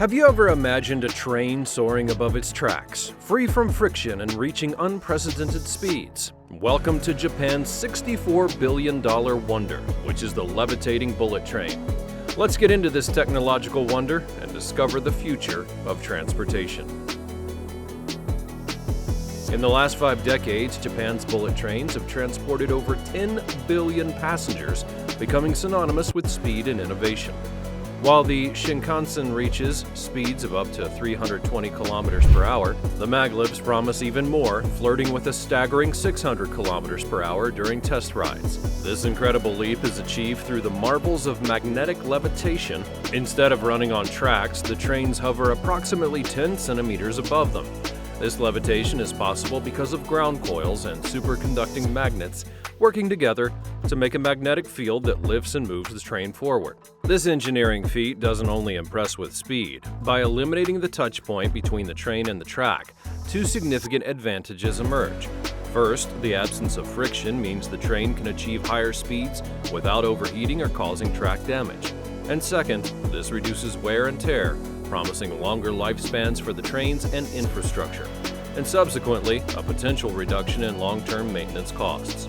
Have you ever imagined a train soaring above its tracks, free from friction and reaching unprecedented speeds? Welcome to Japan's $64 billion wonder, which is the levitating bullet train. Let's get into this technological wonder and discover the future of transportation. In the last 5 decades, Japan's bullet trains have transported over 10 billion passengers, becoming synonymous with speed and innovation. While the Shinkansen reaches speeds of up to 320 kilometers per hour, the maglevs promise even more, flirting with a staggering 600 kilometers per hour during test rides. This incredible leap is achieved through the marvels of magnetic levitation. Instead of running on tracks, the trains hover approximately 10 centimeters above them. This levitation is possible because of ground coils and superconducting magnets working together to make a magnetic field that lifts and moves the train forward. This engineering feat doesn't only impress with speed. By eliminating the touch point between the train and the track, 2 significant advantages emerge. First, the absence of friction means the train can achieve higher speeds without overheating or causing track damage. And second, this reduces wear and tear, promising longer lifespans for the trains and infrastructure, and subsequently, a potential reduction in long-term maintenance costs.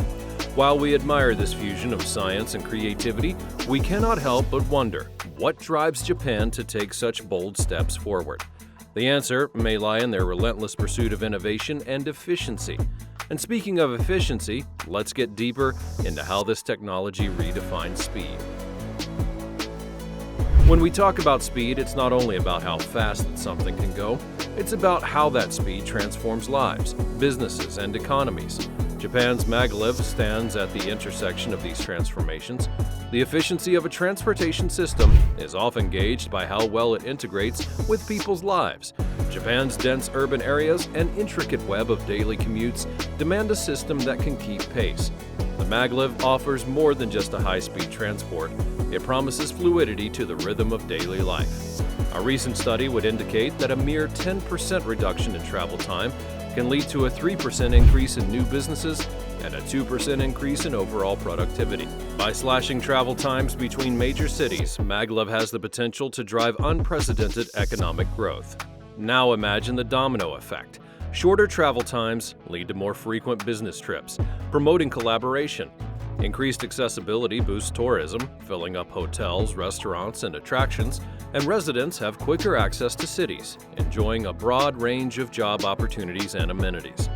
While we admire this fusion of science and creativity, we cannot help but wonder, what drives Japan to take such bold steps forward? The answer may lie in their relentless pursuit of innovation and efficiency. And speaking of efficiency, let's get deeper into how this technology redefines speed. When we talk about speed, it's not only about how fast that something can go, it's about how that speed transforms lives, businesses, and economies. Japan's maglev stands at the intersection of these transformations. The efficiency of a transportation system is often gauged by how well it integrates with people's lives. Japan's dense urban areas and intricate web of daily commutes demand a system that can keep pace. The maglev offers more than just a high-speed transport. It promises fluidity to the rhythm of daily life. A recent study would indicate that a mere 10% reduction in travel time can lead to a 3% increase in new businesses and a 2% increase in overall productivity. By slashing travel times between major cities, maglev has the potential to drive unprecedented economic growth. Now imagine the domino effect. Shorter travel times lead to more frequent business trips, promoting collaboration. Increased accessibility boosts tourism, filling up hotels, restaurants, and attractions, and residents have quicker access to cities, enjoying a broad range of job opportunities and amenities.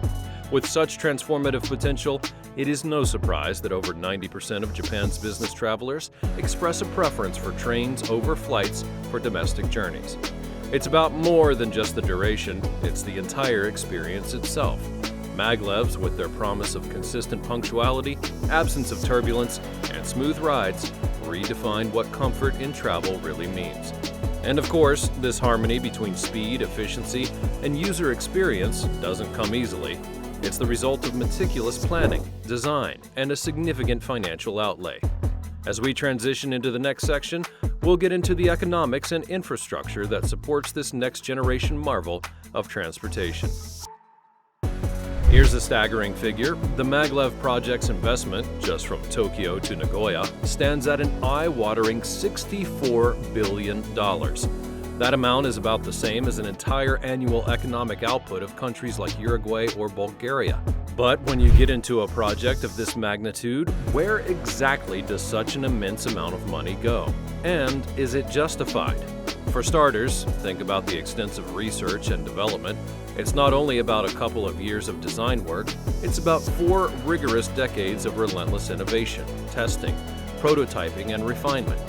With such transformative potential, it is no surprise that over 90% of Japan's business travelers express a preference for trains over flights for domestic journeys. It's about more than just the duration, it's the entire experience itself. Maglevs, with their promise of consistent punctuality, absence of turbulence, and smooth rides, redefine what comfort in travel really means. And of course, this harmony between speed, efficiency, and user experience doesn't come easily. It's the result of meticulous planning, design, and a significant financial outlay. As we transition into the next section, we'll get into the economics and infrastructure that supports this next-generation marvel of transportation. Here's a staggering figure. The maglev project's investment, just from Tokyo to Nagoya, stands at an eye-watering $64 billion. That amount is about the same as an entire annual economic output of countries like Uruguay or Bulgaria. But when you get into a project of this magnitude, where exactly does such an immense amount of money go? And is it justified? For starters, think about the extensive research and development. It's not only about a couple of years of design work, it's about 4 rigorous decades of relentless innovation, testing, prototyping, and refinement.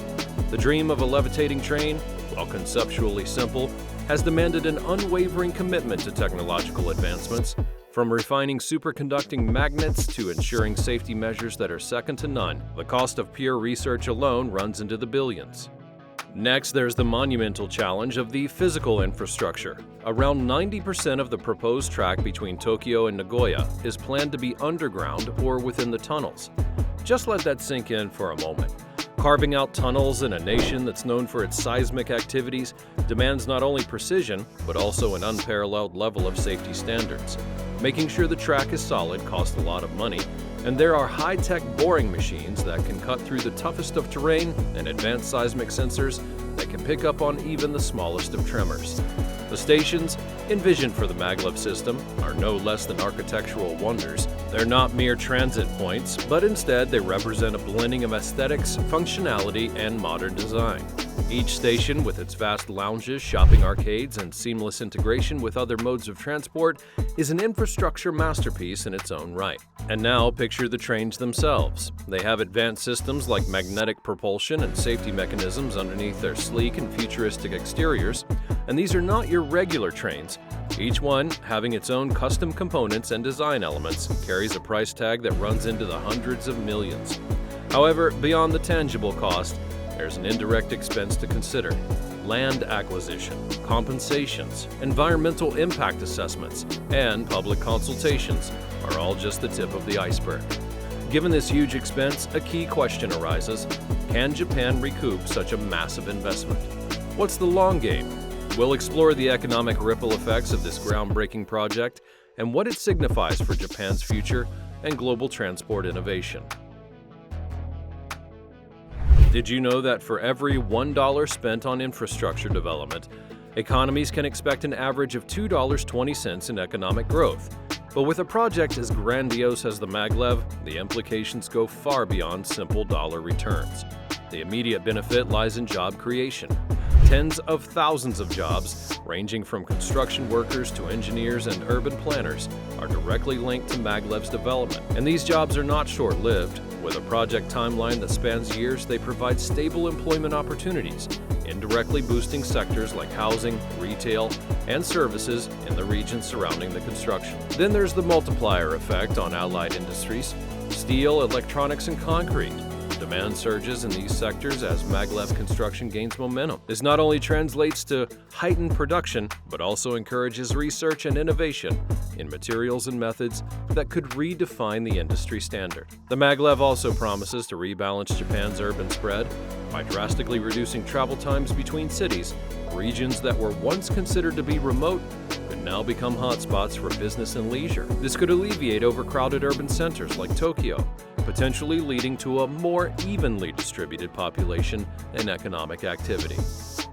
The dream of a levitating train, while conceptually simple, has demanded an unwavering commitment to technological advancements, from refining superconducting magnets to ensuring safety measures that are second to none. The cost of pure research alone runs into the billions. Next, there's the monumental challenge of the physical infrastructure. Around 90% of the proposed track between Tokyo and Nagoya is planned to be underground or within the tunnels. Just let that sink in for a moment. Carving out tunnels in a nation that's known for its seismic activities demands not only precision, but also an unparalleled level of safety standards. Making sure the track is solid costs a lot of money, And there are high-tech boring machines that can cut through the toughest of terrain and advanced seismic sensors that can pick up on even the smallest of tremors. The stations, envisioned for the maglev system, are no less than architectural wonders. They're not mere transit points, but instead they represent a blending of aesthetics, functionality, and modern design. Each station, with its vast lounges, shopping arcades, and seamless integration with other modes of transport, is an infrastructure masterpiece in its own right. And now picture the trains themselves. They have advanced systems like magnetic propulsion and safety mechanisms underneath their sleek and futuristic exteriors, and these are not your regular trains. Each one, having its own custom components and design elements, carries a price tag that runs into the hundreds of millions. However, beyond the tangible cost, there's an indirect expense to consider. Land acquisition, compensations, environmental impact assessments, and public consultations are all just the tip of the iceberg. Given this huge expense, a key question arises: can Japan recoup such a massive investment? What's the long game? We'll explore the economic ripple effects of this groundbreaking project and what it signifies for Japan's future and global transport innovation. Did you know that for every $1 spent on infrastructure development, economies can expect an average of $2.20 in economic growth? But with a project as grandiose as the maglev, the implications go far beyond simple dollar returns. The immediate benefit lies in job creation. Tens of thousands of jobs, ranging from construction workers to engineers and urban planners, are directly linked to maglev's development. And these jobs are not short-lived. With a project timeline that spans years, they provide stable employment opportunities, indirectly boosting sectors like housing, retail, and services in the regions surrounding the construction. Then there's the multiplier effect on allied industries: steel, electronics, and concrete. Demand surges in these sectors as maglev construction gains momentum. This not only translates to heightened production, but also encourages research and innovation in materials and methods that could redefine the industry standard. The maglev also promises to rebalance Japan's urban spread by drastically reducing travel times between cities. Regions that were once considered to be remote could now become hotspots for business and leisure. This could alleviate overcrowded urban centers like Tokyo, potentially leading to a more evenly distributed population and economic activity.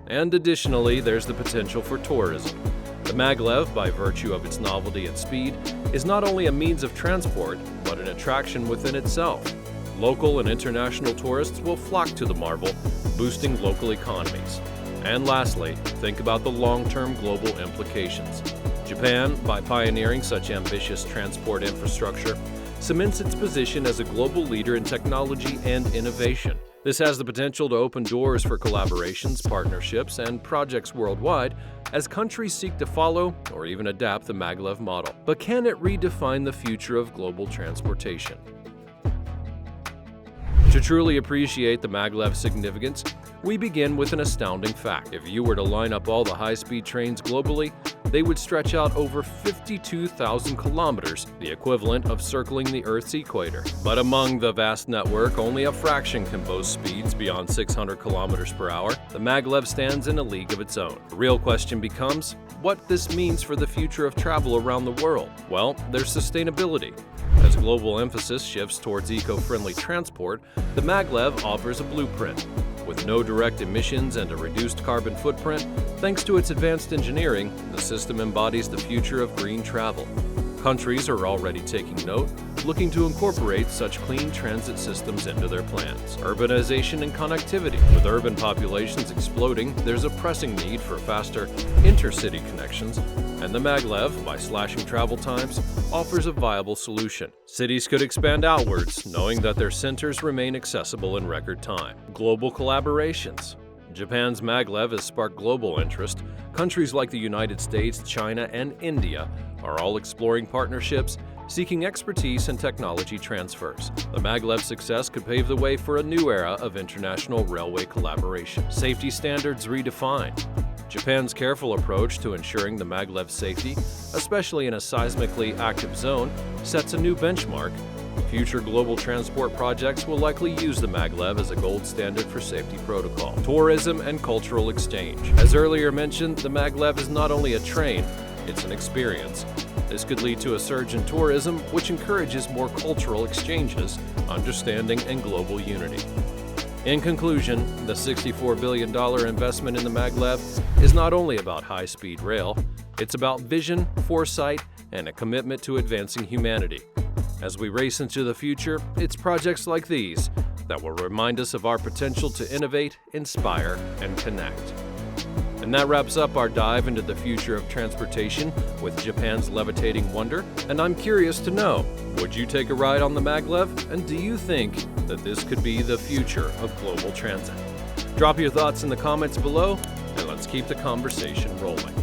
And additionally, there's the potential for tourism. The maglev, by virtue of its novelty and speed, is not only a means of transport, but an attraction within itself. Local and international tourists will flock to the marvel, boosting local economies. And lastly, think about the long-term global implications. Japan, by pioneering such ambitious transport infrastructure, cements its position as a global leader in technology and innovation. This has the potential to open doors for collaborations, partnerships, and projects worldwide as countries seek to follow or even adapt the maglev model. But can it redefine the future of global transportation? To truly appreciate the maglev's significance, we begin with an astounding fact. If you were to line up all the high-speed trains globally, they would stretch out over 52,000 kilometers, the equivalent of circling the Earth's equator. But among the vast network, only a fraction can boast speeds beyond 600 kilometers per hour. The maglev stands in a league of its own. The real question becomes what this means for the future of travel around the world. Well, there's sustainability. As global emphasis shifts towards eco-friendly transport, the maglev offers a blueprint. With no direct emissions and a reduced carbon footprint, thanks to its advanced engineering, the system embodies the future of green travel. Countries are already taking note, looking to incorporate such clean transit systems into their plans. Urbanization and connectivity. With urban populations exploding, there's a pressing need for faster intercity connections, and the maglev, by slashing travel times, offers a viable solution. Cities could expand outwards, knowing that their centers remain accessible in record time. Global collaborations. Japan's maglev has sparked global interest. Countries like the United States, China, and India are all exploring partnerships, seeking expertise and technology transfers. The maglev's success could pave the way for a new era of international railway collaboration. Safety standards redefined. Japan's careful approach to ensuring the maglev's safety, especially in a seismically active zone, sets a new benchmark. Future global transport projects will likely use the maglev as a gold standard for safety protocol. Tourism and cultural exchange. As earlier mentioned, the maglev is not only a train, it's an experience. This could lead to a surge in tourism, which encourages more cultural exchanges, understanding, and global unity. In conclusion, the $64 billion investment in the maglev is not only about high-speed rail, it's about vision, foresight, and a commitment to advancing humanity. As we race into the future, it's projects like these that will remind us of our potential to innovate, inspire, and connect. And that wraps up our dive into the future of transportation with Japan's levitating wonder. And I'm curious to know, would you take a ride on the maglev? And do you think that this could be the future of global transit? Drop your thoughts in the comments below, and let's keep the conversation rolling.